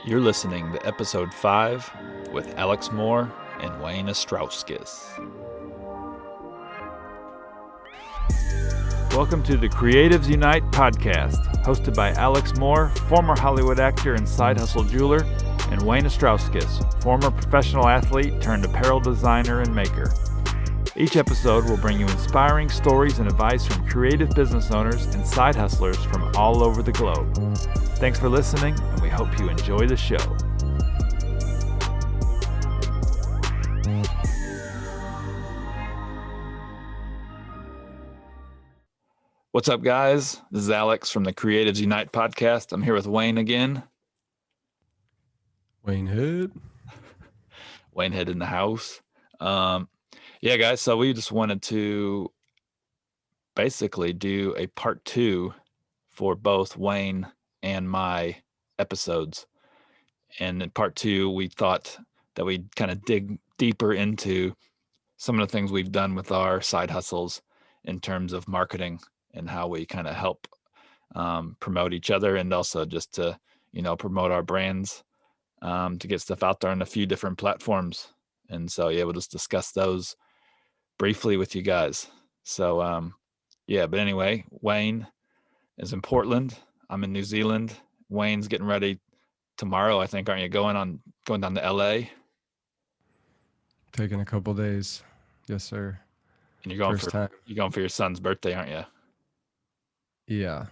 You're listening to episode 5 with Alex Moore and Wayne Ostrowskis. Welcome to the Creatives Unite podcast, hosted by Alex Moore, former Hollywood actor and side hustle jeweler, and Wayne Ostrowskis, former professional athlete turned apparel designer and maker. Each episode will bring you inspiring stories and advice from creative business owners and side hustlers from all over the globe. Thanks for listening, and we hope you enjoy the show. What's up, guys? This is Alex from the Creatives Unite podcast. I'm here with Wayne again. Wayne Head in the house. Yeah, guys, so we just wanted to basically do a part 2 for both Wayne and my episodes. And in part 2, we thought that we'd kind of dig deeper into some of the things we've done with our side hustles in terms of marketing and how we kind of help promote each other, and also just to, promote our brands, to get stuff out there on a few different platforms. And so, yeah, we'll just discuss those briefly with you guys. So, but anyway, Wayne is in Portland. I'm in New Zealand. Wayne's getting ready tomorrow, I think, aren't you? Going down to LA? Taking a couple days. Yes, sir. And you're going for your son's birthday, aren't you? Yeah,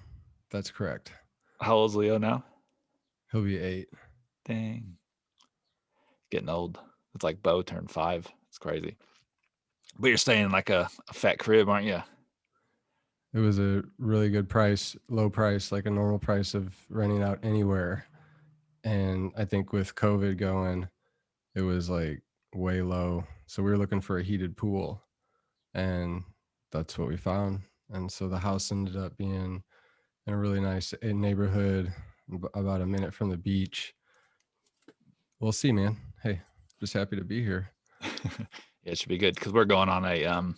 that's correct. How old's Leo now? He'll be 8. Dang. Getting old. It's like Bo turned 5. It's crazy. But you're staying in like a fat crib, aren't you? It was a really good price, low price, like a normal price of renting out anywhere. And I think with COVID going, it was like way low. So we were looking for a heated pool, and that's what we found. And so the house ended up being in a really nice neighborhood, about a minute from the beach. We'll see, man. Hey, just happy to be here. Yeah, it should be good because we're going on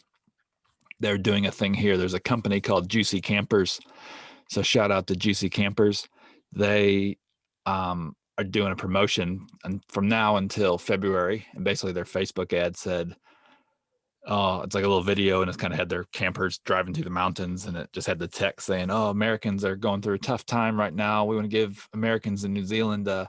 they're doing a thing here. There's a company called Juicy Campers. So shout out to Juicy Campers. They are doing a promotion, and from now until February, and basically their Facebook ad said, it's like a little video, and it's kind of had their campers driving through the mountains, and it just had the text saying, Americans are going through a tough time right now. We want to give Americans in New Zealand a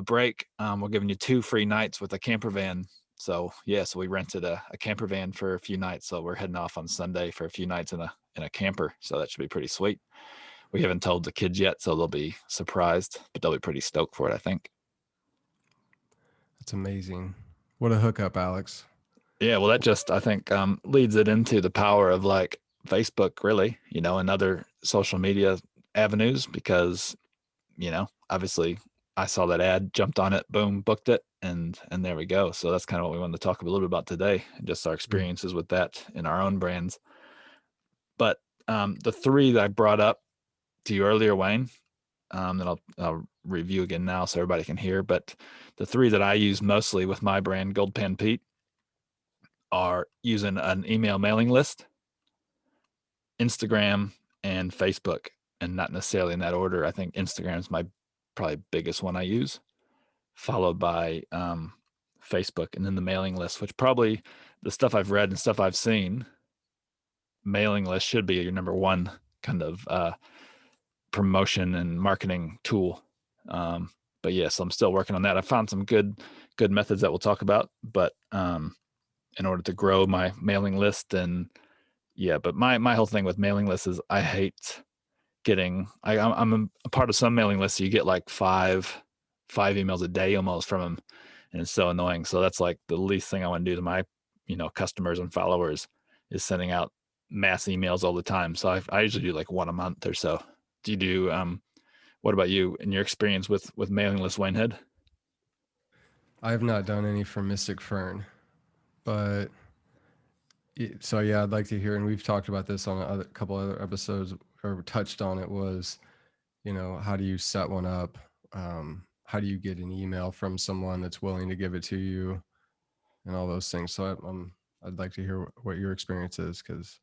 break. We're giving you 2 free nights with a camper van. So so we rented a camper van for a few nights. So we're heading off on Sunday for a few nights in a camper. So that should be pretty sweet. We haven't told the kids yet, so they'll be surprised, but they'll be pretty stoked for it, I think. That's amazing. What a hookup, Alex. Yeah, well, that just, I think, leads it into the power of like Facebook, really, and other social media avenues, because, obviously I saw that ad, jumped on it, boom, booked it, and there we go. So that's kind of what we wanted to talk a little bit about today, and just our experiences with that in our own brands. But the 3 that I brought up to you earlier, Wayne, that I'll review again now so everybody can hear. But the 3 that I use mostly with my brand, Gold Pan Pete, are using an email mailing list, Instagram, and Facebook, and not necessarily in that order. I think Instagram is my probably biggest one I use, followed by Facebook, and then the mailing list, which probably the stuff I've read and stuff I've seen, mailing list should be your number 1 kind of promotion and marketing tool. But yes, I'm still working on that. I found some good methods that we'll talk about, but in order to grow my mailing list, and but my whole thing with mailing lists is I hate getting, I'm a part of some mailing lists, so you get like five emails a day almost from them, and it's so annoying. So that's like the least thing I want to do to my customers and followers, is sending out mass emails all the time. So I usually do like 1 a month or so. Do you do what about you in your experience with mailing list, Waynehead? I have not done any for Mystic Fern, but so yeah, I'd like to hear, and we've talked about this on a couple other episodes, or touched on it, was, how do you set one up? How do you get an email from someone that's willing to give it to you, and all those things. So I'd like to hear what your experience is, because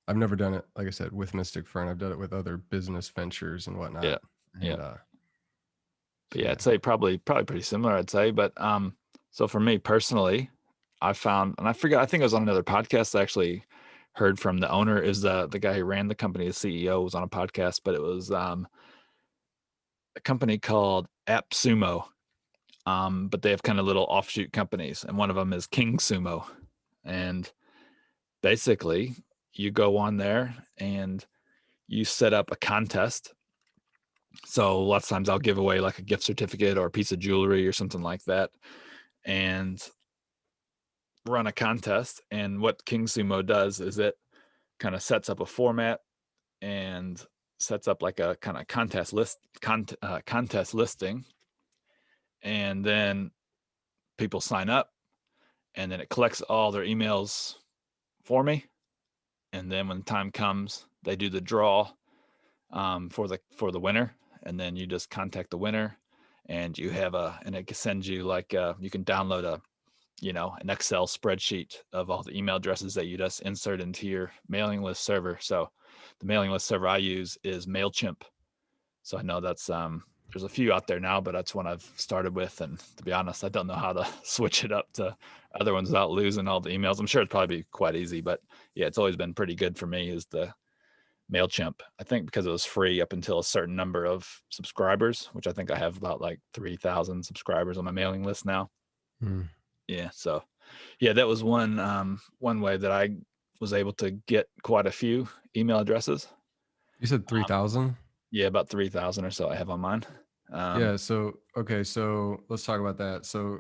I've never done it, like I said, with Mystic Fern. I've done it with other business ventures and whatnot. Yeah. And But yeah, I'd Yeah. say probably pretty similar, I'd say. But so for me personally, I found, and I forgot, I think I was on another podcast I actually heard from the owner, is the guy who ran the company, the CEO was on a podcast, but it was a company called AppSumo. But they have kind of little offshoot companies, and one of them is KingSumo. And basically, you go on there and you set up a contest. So lots of times I'll give away like a gift certificate or a piece of jewelry or something like that, and run a contest. And what KingSumo does is it kind of sets up a format and sets up like a kind of contest listing, and then people sign up, and then it collects all their emails for me. And then when the time comes, they do the draw for the winner, and then you just contact the winner, and you have and it sends you like you can download an Excel spreadsheet of all the email addresses that you just insert into your mailing list server. So the mailing list server I use is Mailchimp. So I know that's there's a few out there now, but that's one I've started with. And to be honest, I don't know how to switch it up to other ones without losing all the emails. I'm sure it'd probably be quite easy, but yeah, it's always been pretty good for me is the Mailchimp. I think because it was free up until a certain number of subscribers, which I think I have about like 3,000 subscribers on my mailing list now. Mm. Yeah, so yeah, that was one way that I was able to get quite a few email addresses. You said Um, 3,000? yeah, about 3,000 or so I have on mine. Yeah, so okay, so let's talk about that. So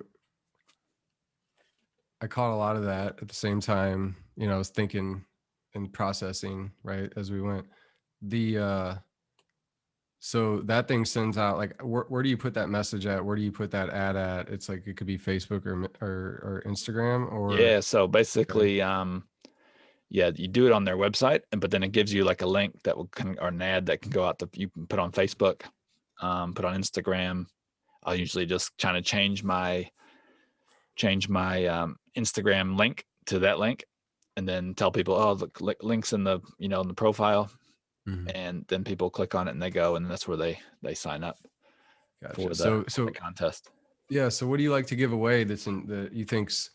I caught a lot of that at the same time, I was thinking and processing, right, as we went. The So that thing sends out like where do you put that message at? Where do you put that ad at? It's like it could be Facebook or Instagram or yeah, so okay. basically, yeah, you do it on their website, but then it gives you like a link that will or an ad that can go out you can put on Facebook, put on Instagram. I'll usually just kind of change my Instagram link to that link, and then tell people, oh, the links in the in the profile, Mhm. and then people click on it and they go, and that's where they sign up Gotcha. for the So contest. yeah, so what do you like to give away that you think's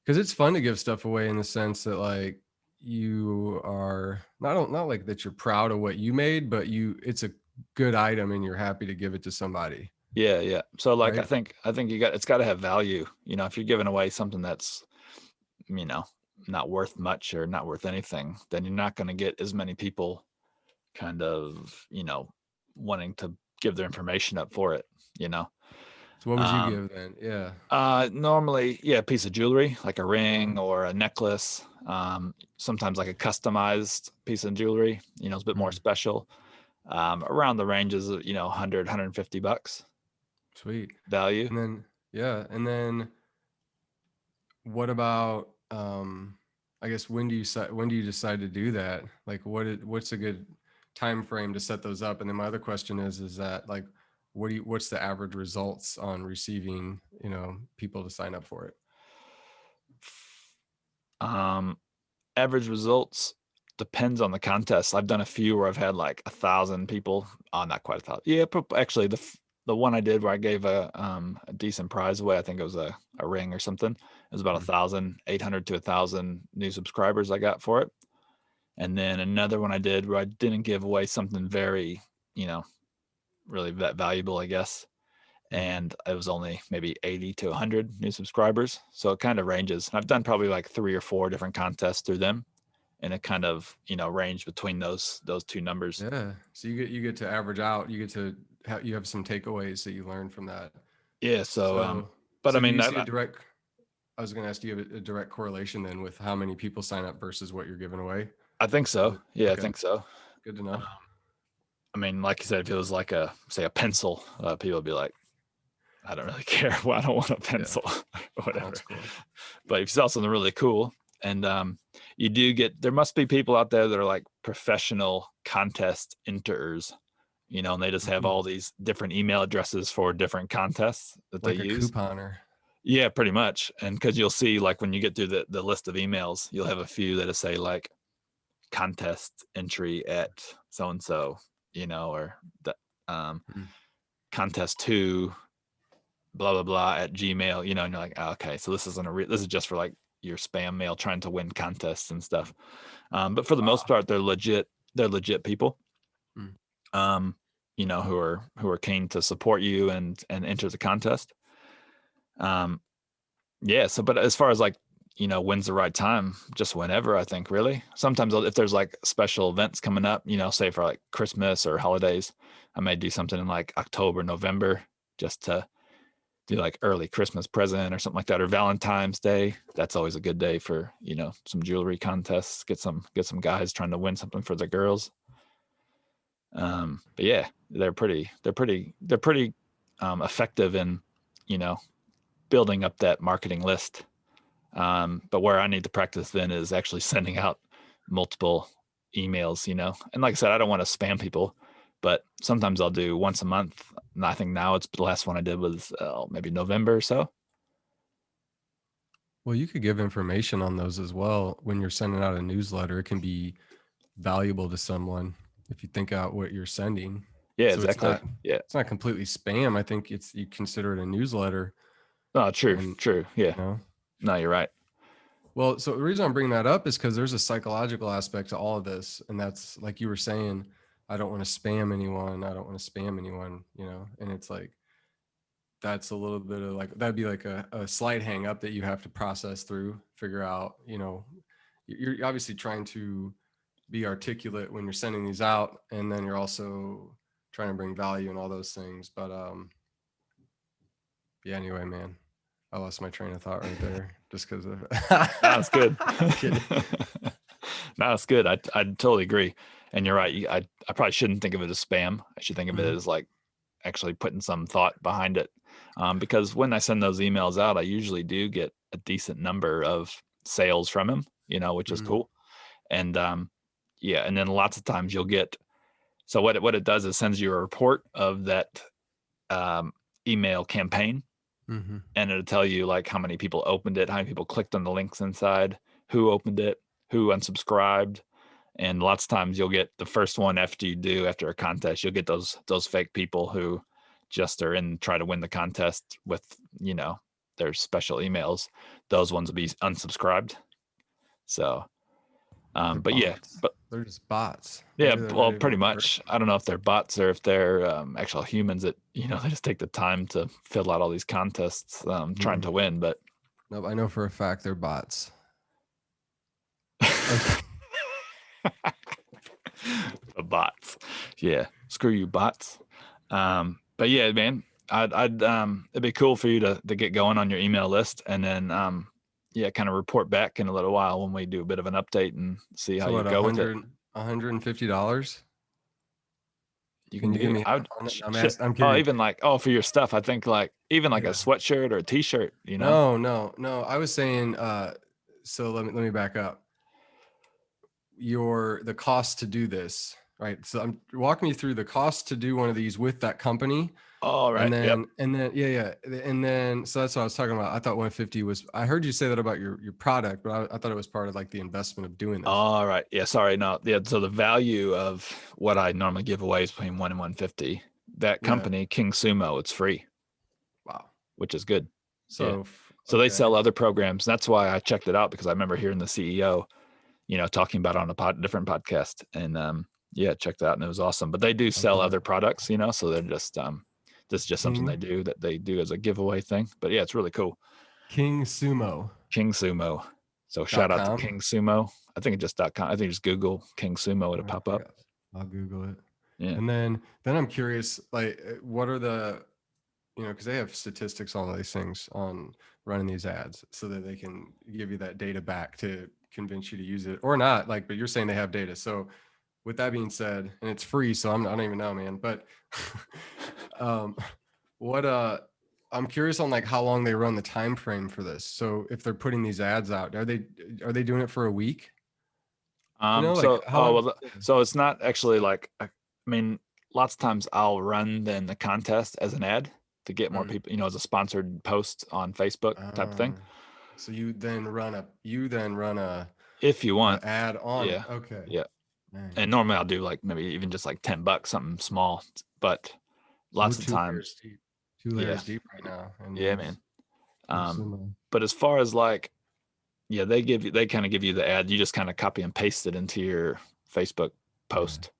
because it's fun to give stuff away in the sense that like you are not like that you're proud of what you made, but it's a good item and you're happy to give it to somebody, Yeah, yeah. So like I right? think I think it's got to have value. If you're giving away something that's you know not worth much or not worth anything, then you're not going to get as many people kind of wanting to give their information up for it. You know. So what would you Um, give then? Yeah. Normally, yeah, a piece of jewelry, like a ring or a necklace. Sometimes like a customized piece of jewelry, it's a bit more Mm, special. Around the ranges of, 100, $150 sweet. value. And then yeah, and then what about I guess when do you decide to do that? Like what's a good time frame to set those up? And then my other question is that like what's the average results on receiving, people to sign up for it? Um, Average results depends on the contest. I've done a few where I've had like 1,000 people. Oh, not quite 1,000. Yeah, actually the one I did where I gave a decent prize away, I think it was a ring or something. It was about Mm, 1,800 to 1,000 new subscribers I got for it. And then another one I did where I didn't give away something very, you know, really that valuable, I guess. mm. And it was only maybe 80 to 100 new subscribers. So it kind of ranges. And I've done probably like 3 or 4 different contests through them, and it kind of range between those two numbers. Yeah. So you get to average out, you get to you have some takeaways that you learn from that. Yeah. So, So but I do mean, you see a direct I was going to ask, do you have a direct correlation then with how many people sign up versus what you're giving away? I think Is so. it Yeah, I okay? think so. Good to know. I mean, like you said, if it was like say a pencil, people would be like, I don't really care. Well, I don't want a Yeah, pencil, whatever. that's cool. But if you saw something really cool, and you do there must be people out there that are like professional contest enterers, and they just have Mhm. all these different email addresses for different contests that they Like a use. couponer. Yeah, pretty much. And because you'll see, like, when you get through the list of emails, you'll have a few that say, like, contest entry at so and so, or that. Um, Mhm. contest 2 blah blah blah at Gmail, you know, and you're like, oh, okay, so this isn't this is just for like your spam mail trying to win contests and stuff. But for the most Wow. part, they're legit people, Mm. um, you know, who are keen to support you and enter the contest. Um, yeah. So, but as far as like, you know, when's the right time? Just whenever, I think. Really, sometimes if there's like special events coming up, you know, say for like Christmas or holidays, I may do something in like October, November, just to do like early Christmas present or something like that, or Valentine's Day. That's always a good day for, you know, some jewelry contests. Get some guys trying to win something for their girls. But yeah, they're pretty effective in, you know, building up that marketing list. But where I need to practice then is actually sending out multiple emails, you know. And like I said, I don't want to spam people, but sometimes I'll do once a month. And I think now it's the last one I did was maybe November or so. Well, you could give information on those as well when you're sending out a newsletter. It can be valuable to someone if you think out what you're sending. Yeah, So it's exactly. not Yeah. it's not completely spam. I think it's you consider it a newsletter Oh, true, and true. Yeah. you know. No, you're right. Well, so the reason I'm bringing that up is because there's a psychological aspect to all of this, and that's like you were saying, I don't want to spam anyone. I don't want to spam anyone, you know. And it's like that's a little bit of like that'd be like a slight hang up that you have to process through, figure out, you know, you're obviously trying to be articulate when you're sending these out, and then you're also trying to bring value and all those things. But yeah, anyway, man, I lost my train of thought right there just because of No, it's good. I'm kidding. No, it's good. I totally agree. And you're right. I probably shouldn't think of it as spam. I should think of it Mhm, as like actually putting some thought behind it. Because when I send those emails out, I usually do get a decent number of sales from him, you know, which is mhm, cool. And yeah, and then lots of times you'll get, so what it does is sends you a report of that um, email campaign, mhm. and it'll tell you like how many people opened it, how many people clicked on the links inside, who opened it, who unsubscribed. And lots of times you'll get the first one after a contest, you'll get those fake people who just are in try to win the contest with, you know, their special emails. Those ones will be unsubscribed. So They're but yeah, bots. but They're just bots. yeah, Maybe they're not well, even pretty a much. person. I don't know if they're bots or if they're actual humans that, you know, they just take the time to fill out all these contests trying Mm. to win. But Nope, I know for a fact they're bots. Okay. the bots. Yeah, screw you, bots. But yeah, man, it'd be cool for you to get going on your email list, and then yeah, kind of report back in a little while when we do a bit of an update and see how So you what, go with it. $150? You Can can you give do. me I half would. on it? I'm asking, I'm Oh, kidding. even like, oh, for your stuff, I think like even like a Yeah. sweatshirt or a t-shirt. You know. No, no, no. I was saying, so let me back up. The cost to do this, right? So I'm walking me through the cost to do one of these with that company. All right. Yep. Yeah, yeah. And then so that's what I was talking about. I thought 150 was I heard you say that about your product, but I thought it was part of like the investment of doing this. All right. Yeah. Sorry. No. Yeah. So the value of what I normally give away is between 1 and 150. That Yeah. company, KingSumo, it's free, Wow. which is good. Yeah. So So they okay. sell other programs. That's why I checked it out, because I remember hearing the CEO, you know, talking about it on a different podcast, and yeah, checked it out and it was awesome. But they do I'm sell gonna other products, you know, so they're just this is just something King they do that they do as a giveaway thing. But yeah, it's really cool. KingSumo.com. King Sumo. So shout out to King Sumo. I think it's just .com. I think just Google King Sumo, it'll All right, pop up. I'll Google it. Yeah. And then I'm curious, like, what are the, you know, because they have statistics on all these things on running these ads so that they can give you that data back to convince you to use it or not. Like, but you're saying they have data. So with that being said, and it's free, so I don't even know, man. But um, what I'm curious on like how long they run the time frame for this. So if they're putting these ads out, are they doing it for a week? You know, like So how oh long? well, so it's not actually like I mean, lots of times I'll run then the contest as an ad to get more Mm. people, you know, as a sponsored post on Facebook type of thing. So you then run a If you want. ad on it. Yeah. Okay. Yeah. And Nice. normally I'll do like maybe even just like $10, something small. But We're lots of two time. layers deep. Two Yeah, layers deep right now in yeah, man. these Um, KingSumo. but as far as like, yeah, they kind of give you the ad. You just kind of copy and paste it into your Facebook Yeah. post,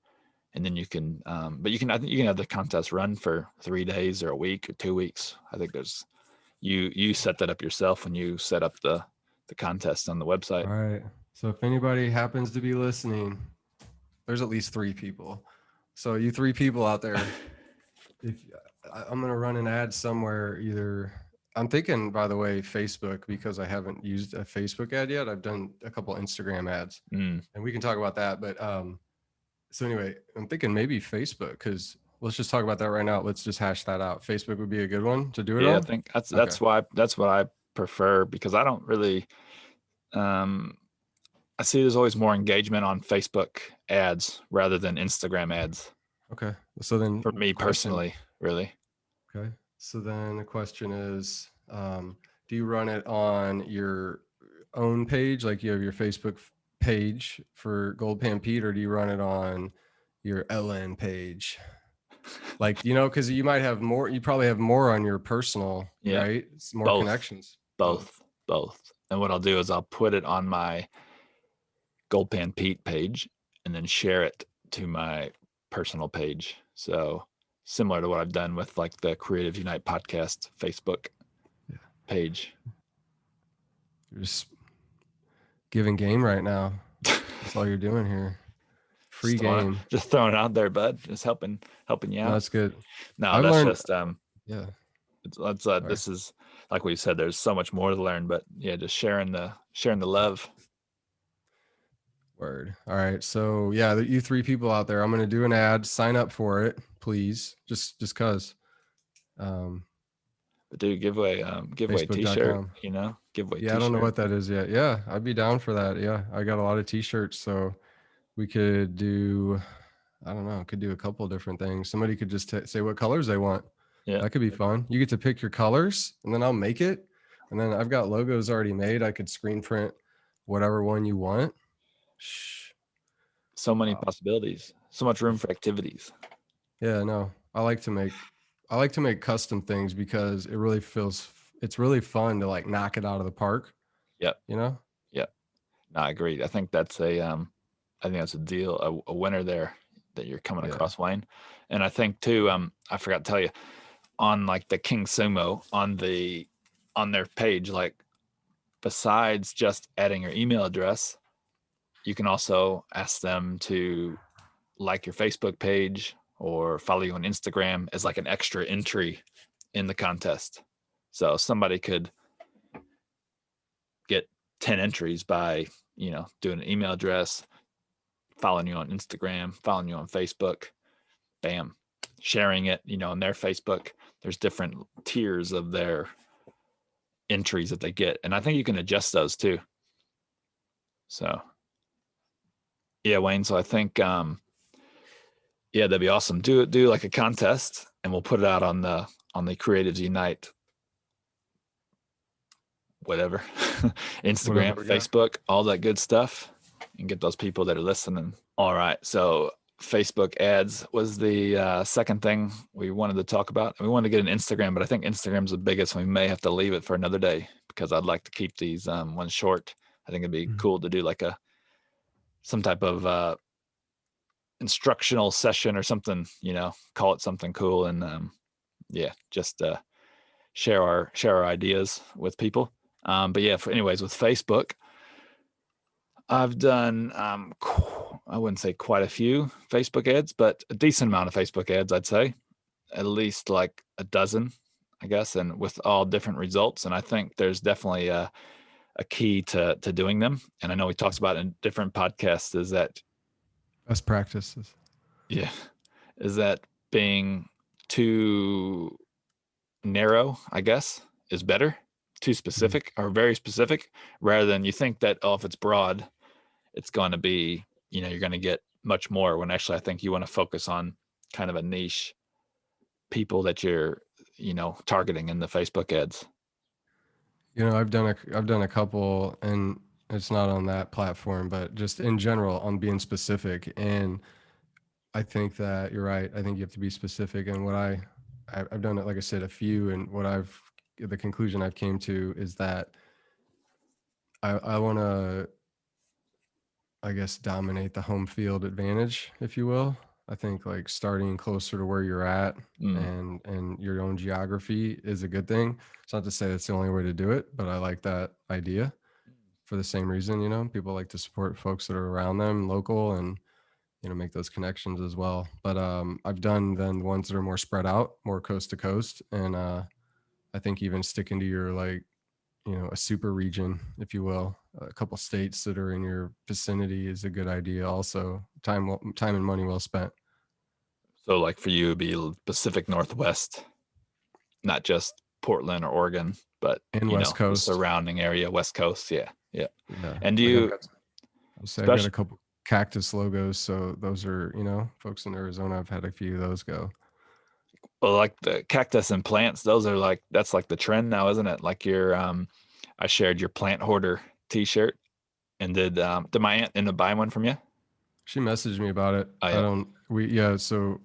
and then you can. But you can, I think you can have the contest run for 3 days or a week or 2 weeks. I think there's you set that up yourself when you set up the contest on the website. All right. So if anybody happens to be listening, there's at least three people. So you three people out there, if I'm gonna run an ad somewhere, either I'm thinking, by the way, Facebook, because I haven't used a Facebook ad yet. I've done a couple Instagram ads, Mm. and we can talk about that. But so anyway, I'm thinking maybe Facebook, because let's just talk about that right now. Let's just hash that out. Facebook would be a good one to do it Yeah, I on. think Okay. that's what I prefer because I don't really. Um, I see there's always more engagement on Facebook ads rather than Instagram ads Okay. So then, for me question. personally, really. Okay. So then the question is, do you run it on your own page, like you have your Facebook page for Gold Pan Pete, or do you run it on your LN page? Like, because you might have more, you probably have more on your personal, Yeah, right? It's more both, connections, both. both. And what I'll do is I'll put it on my Gold Pan Pete page and then share it to my personal page. So similar to what I've done with like the Creative Unite podcast Facebook Yeah. page. You're just giving game right now. That's all you're doing here. Free game. Just throwing it out there, bud. Just helping you No, out. that's good. No, I've that's learned, just yeah. it's Sorry. this is like we said. There's so much more to learn, but yeah, just sharing the love. Word. All right. So yeah, you three people out there, I'm gonna do an ad. Sign up for it, please. Just cause. Um, But dude, give away T-shirt. Facebook.com. Give away Yeah, I don't know T-shirt. what that is yet. Yeah, I'd be down for that. Yeah, I got a lot of t-shirts, so we could do, I don't know, could do a couple different things. Somebody could just say what colors they want. Yeah, That could be fun. You get to pick your colors, and then I'll make it. And then I've got logos already made. I could screen print whatever one you want. Shh. so many Wow. possibilities. So much room for activities. Yeah, no. I like to make custom things because it's really fun to like knock it out of the park, Yep, you know? yep. No, I agree. I think that's a deal, a winner there that you're coming Yeah. across, Wayne. And I think too, I forgot to tell you on like the King Sumo on their page, like besides just adding your email address, you can also ask them to like your Facebook page or follow you on Instagram as like an extra entry in the contest. So somebody could get 10 entries by, doing an email address, following you on Instagram, following you on Facebook, bam, sharing it, on their Facebook. There's different tiers of their entries that they get. And I think you can adjust those too. So yeah, Wayne. So I think yeah, that'd be awesome. Do like a contest and we'll put it out on the Creatives Unite whatever. Instagram, Whatever. Yeah. Facebook, all that good stuff. And get those people that are listening. All right. So Facebook ads was the second thing we wanted to talk about. We wanted to get an Instagram, but I think Instagram's the biggest. We may have to leave it for another day because I'd like to keep these ones short. I think it'd be Mhm. cool to do like some type of instructional session or something. Call it something cool and yeah, just share our ideas with people. But yeah, anyways, with Facebook, I've done I wouldn't say quite a few Facebook ads, but a decent amount of Facebook ads, I'd say. At least like a dozen, I guess, and with all different results. And I think there's definitely a key to doing them. And I know we talked about in different podcasts is that Best practices. yeah, is that being too narrow, I guess, is better, too Mhm. specific or very specific, rather than you think that, oh, if it's broad, it's going to be, you're going to get much more when actually I think you want to focus on kind of a niche people that you're, targeting in the Facebook ads. I've done a couple, and it's not on that platform, but just in general on being specific. And I think that you're right. I think you have to be specific. And I've done it, like I said, a few, and the conclusion I've came to is that I want to, I guess, dominate the home field advantage, if you will. I think like starting closer to where you're at Mm. and your own geography is a good thing. It's not to say that's the only way to do it, but I like that idea for the same reason. People like to support folks that are around them, local, and make those connections as well. But I've done then ones that are more spread out, more coast to coast, and I think even sticking to your like a super region, if you will, a couple states that are in your vicinity is a good idea. Also, time and money well spent. So like for you, it'd be Pacific Northwest, not just Portland or Oregon, but And West the Coast, surrounding area, West Coast. Yeah, yeah. yeah. And do Like you, I've got a especially couple cactus logos, so those are folks in Arizona. I've had a few of those go. well, like the cactus and plants, those are like that's like the trend now, isn't it? Like I shared your plant hoarder T-shirt, and did my aunt end up buying one from you? She messaged me about it. Oh I yeah, don't. We yeah. So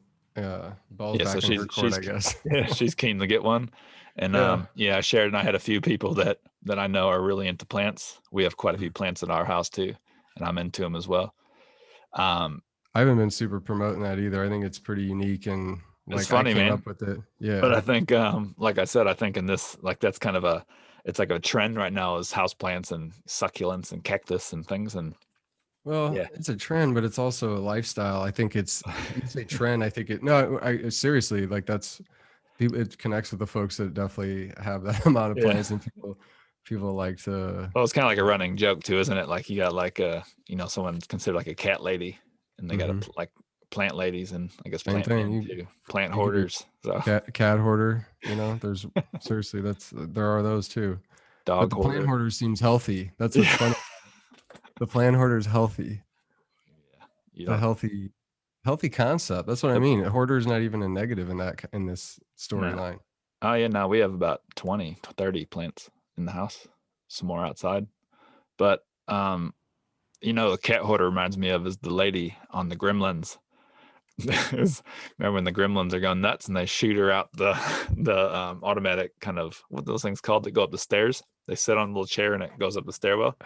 balls yeah. So back in her she's court, she's I guess. yeah, she's keen to get one, and Yeah. yeah, I shared, and I had a few people that I know are really into plants. We have quite a few Mm. plants in our house too, and I'm into them as well. Um, I haven't been super promoting that either. I think it's pretty unique and it's like I funny, came man. up with it. But I Yeah. think, like I said, I think in this, like that's kind of it's like a trend right now is houseplants and succulents and cactus and things. And Well, yeah, it's a trend, but it's also a lifestyle. I think it's you say trend. I think it. No, I seriously like that's people. It connects with the folks that definitely have that amount of yeah. plants, and people like to. Well, it's kind of like a running joke too, isn't it? Like you got like someone's considered like a cat lady, and they got Mhm. like plant ladies and I guess Same plant thing. men You too, plant you could be hoarders. So cat hoarder. There's seriously there are those too. But dog the plant hoarder. hoarder seems healthy. That's what's Yeah. funny. The plant hoarder is healthy. Yeah. You It's a don't. healthy concept. That's what I The, mean. A hoarder is not even a negative in this no. storyline. Oh yeah, no, we have about 20 to 30 plants in the house, some more outside. But the cat hoarder reminds me of is the lady on the Gremlins. Remember when the Gremlins are going nuts and they shoot her out the automatic kind of what those things called that go up the stairs? They sit on a little chair and it goes up the stairwell,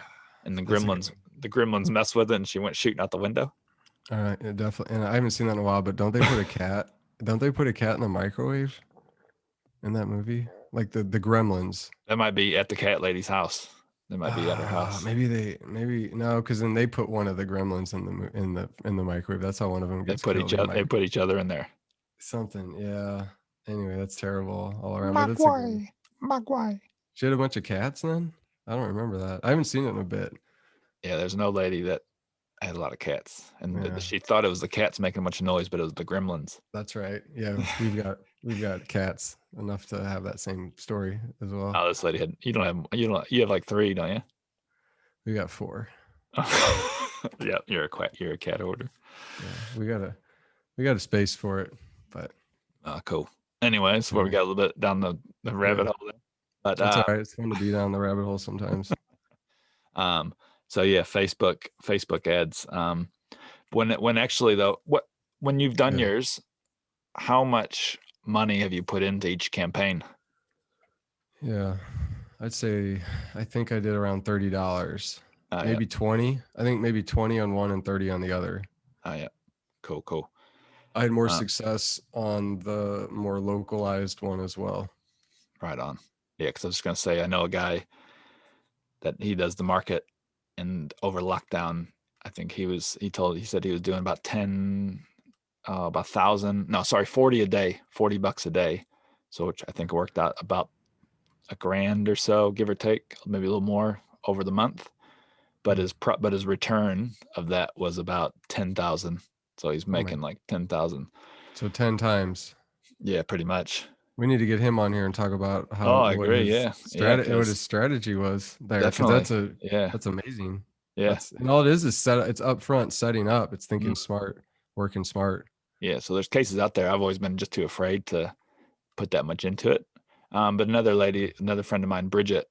and the That's a good Gremlins one. the Gremlins mess with it and she went shooting out the window. All right, yeah, definitely. And I haven't seen that in a while, but don't they put a cat in the microwave in that movie? Like the Gremlins. That might be at the cat lady's house. That might be at her house. Maybe no, because then they put one of the Gremlins in the microwave. That's how one of them They gets put killed. each other they put each other in there. Something, yeah. Anyway, that's terrible all around, but it's a good one. Magway, Magway. She had a bunch of cats then? I don't remember that. I haven't seen it in a bit. Yeah, there's no lady that had a lot of cats, and Yeah. she thought it was the cats making a bunch of noise, but it was the Gremlins. That's right. Yeah, we've got cats enough to have that same story as well. Oh, this lady had you have like three, don't you? We got 4. Yeah, you're a cat hoarder. Yeah, we got a space for it, but Cool. Anyways, where we anyway, got a little bit down the rabbit yeah, hole there. But that's all right. It's fun to be down the rabbit hole sometimes. um, so yeah, Facebook ads. When actually though, when you've done Yeah, yours, how much money have you put into each campaign? yeah. I'd say I think I did around $30, Yeah, maybe 20. I think maybe 20 on one and 30 on the other. yeah, cool. I had more Uh, success on the more localized one as well. right on. Yeah, because I was just gonna say I know a guy that he does the market, and over lockdown, I think he said he was doing about 1,000, no, sorry, 40 a day, $40 a day. So which I think worked out about a grand or so, give or take, maybe a little more over the month. But Hmm. his return of that was about 10,000. So he's Oh my, making like 10,000. so 10 times. Yeah, pretty much. We need to get him on here and talk about Oh, how I agree. Yeah, yeah, what because his strategy was there, because definitely. Yeah, that's amazing. yeah. That's and all it is it's upfront setting up. It's Mm, thinking smart, working smart. yeah. So there's cases out there. I've always been just too afraid to put that much into it. But another lady, another friend of mine, Bridget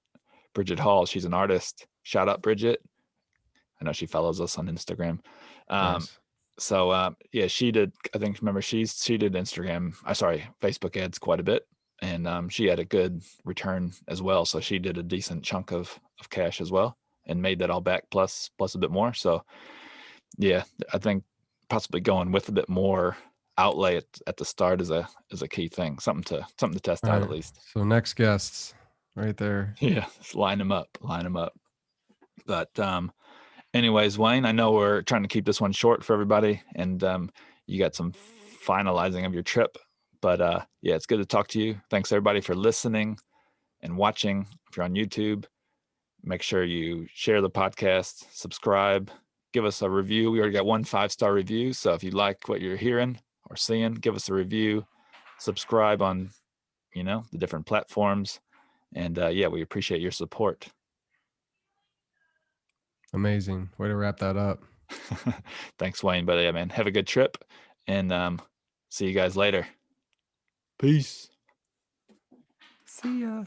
Hall, she's an artist. Shout out Bridget. I know she follows us on Instagram. Um, Nice. So yeah, she did. I think remember she did Instagram. I sorry, Facebook ads quite a bit, and she had a good return as well. So she did a decent chunk of cash as well, and made that all back plus a bit more. So yeah, I think possibly going with a bit more outlay at the start is a key thing. Something to test All out right. at least. So next guests right there. Yeah, just line them up. But anyways, Wayne, I know we're trying to keep this one short for everybody, and you got some finalizing of your trip. But yeah, it's good to talk to you. Thanks everybody for listening and watching. If you're on YouTube, make sure you share the podcast, subscribe, give us a review. We already got 1 5-star review. So if you like what you're hearing or seeing, give us a review, subscribe on, the different platforms. And yeah, we appreciate your support. Amazing. Way to wrap that up. Thanks, Wayne. But yeah, man, have a good trip, and see you guys later. Peace. See ya.